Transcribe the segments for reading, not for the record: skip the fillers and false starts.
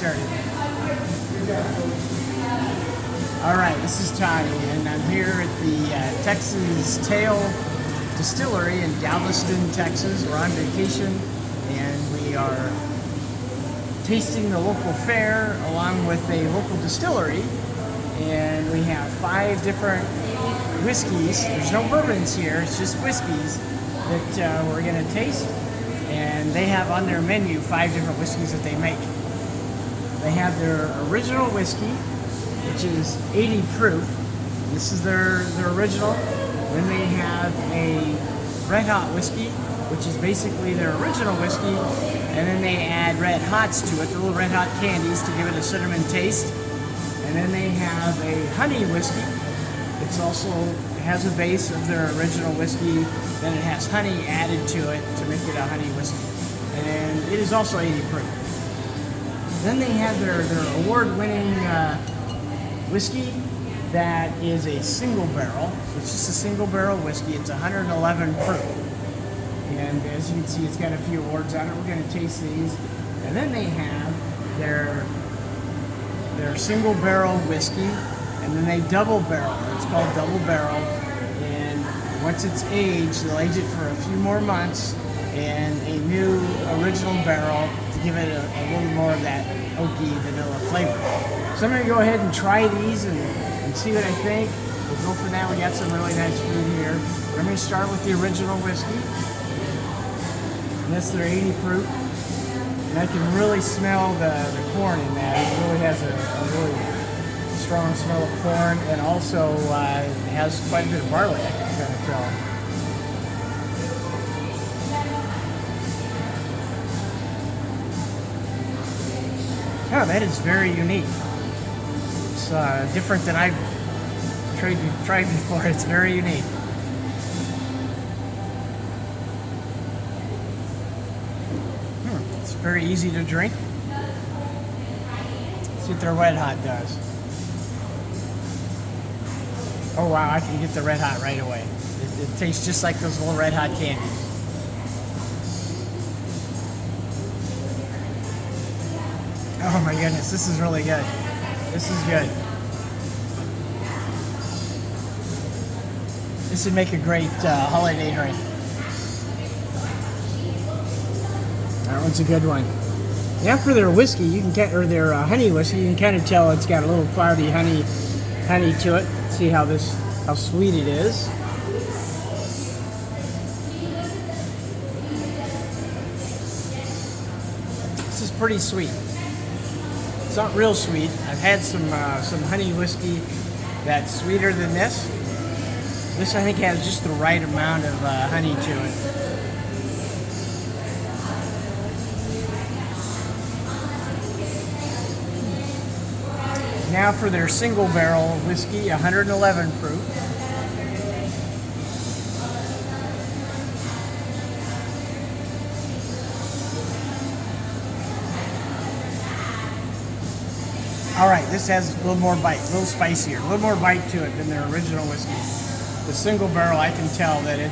started. All right, this is Toddy, and I'm here at the Texas Tail Distillery in Galvaston, Texas. We're on vacation, and we are tasting the local fare along with a local distillery. And we have 5 different whiskeys. There's no bourbons here, it's just whiskeys that we're going to taste. And they have on their menu 5 different whiskeys that they make. They have their original whiskey, which is 80 proof. This is their original. Then they have a red hot whiskey, which is basically their original whiskey. And then they add red hots to it, the little red hot candies to give it a cinnamon taste. And then they have a honey whiskey. It's also has a base of their original whiskey. Then it has honey added to it to make it a honey whiskey. And it is also 80 proof. Then they have their award-winning whiskey that is a single barrel. So it's just a single barrel whiskey. It's 111 proof. And as you can see, it's got a few awards on it. We're going to taste these. And then they have their single barrel whiskey, and then they double barrel. It's called double barrel, and once it's aged, they'll age it for a few more months in a new original barrel to give it a little more of that oaky vanilla flavor. So I'm going to go ahead and try these and see what I think. We'll go for that. We got some really nice food here. We're going to start with the original whiskey, and that's their 80 proof. And I can really smell the corn in that. It really has a really strong smell of corn, and also it has quite a bit of barley, I can kind of tell. Oh, that is very unique. It's different than I've tried before. It's very unique. It's very easy to drink. Let's see what their red hot does. Oh wow, I can get the red hot right away. It tastes just like those little red hot candies. Oh my goodness, this is really good. This is good. This would make a great holiday drink. That one's a good one. Now for their whiskey, you can or their honey whiskey, you can kind of tell it's got a little cloudy honey to it. See how sweet it is. This is pretty sweet. It's not real sweet. I've had some honey whiskey that's sweeter than this. This I think has just the right amount of honey to it. Now for their single barrel whiskey, 111 proof. All right, this has a little more bite, a little spicier, a little more bite to it than their original whiskey. The single barrel, I can tell that it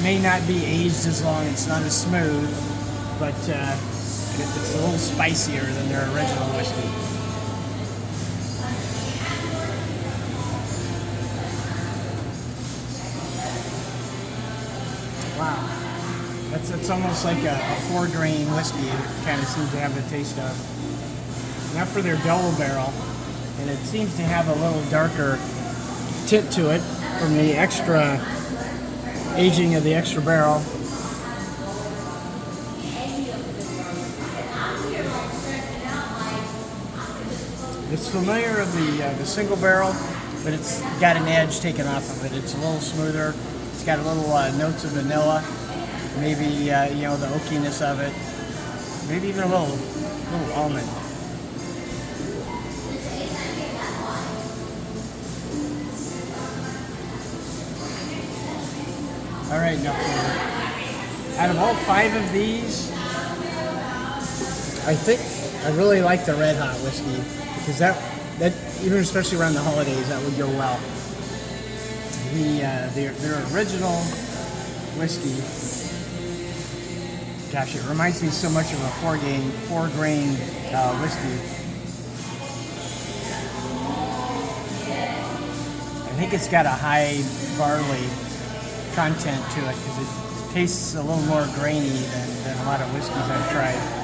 may not be aged as long, it's not as smooth, but it's a little spicier than their original whiskey. Wow. That's almost like a 4-grain whiskey. It kind of seems to have the taste of. Now for their double barrel, and it seems to have a little darker tint to it from the extra aging of the extra barrel. It's familiar of the single barrel, but it's got an edge taken off of it. It's a little smoother. It's got a little notes of vanilla, maybe the oakiness of it, maybe even a little almond. All right, now out of all 5 of these, I think I really like the red hot whiskey. Because that even especially around the holidays, that would go well. Their original whiskey Gosh, it reminds me so much of a four-grain whiskey. I think it's got a high barley content to it because it tastes a little more grainy than a lot of whiskeys I've tried.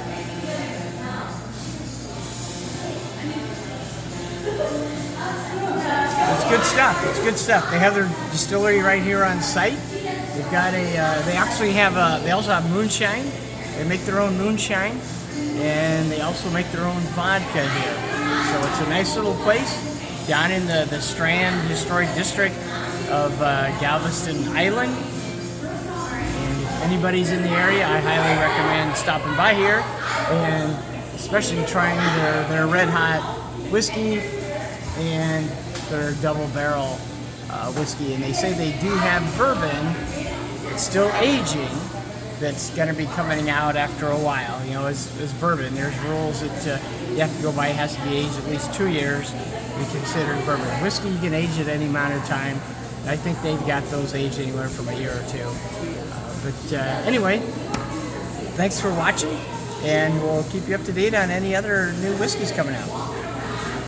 It's good stuff. It's good stuff. They have their distillery right here on site. They've got they also have moonshine. They make their own moonshine, and they also make their own vodka here. So it's a nice little place down in the Strand Historic District of Galvaston Island. And if anybody's in the area, I highly recommend stopping by here, and especially trying their red hot whiskey and their double barrel whiskey. And they say they do have bourbon. It's still aging. That's going to be coming out after a while. You know, as bourbon, there's rules that you have to go by. It has to be aged at least 2 years to be considered bourbon. Whiskey, you can age at any amount of time. I think they've got those aged anywhere from a year or two. But anyway, thanks for watching, and we'll keep you up to date on any other new whiskeys coming out.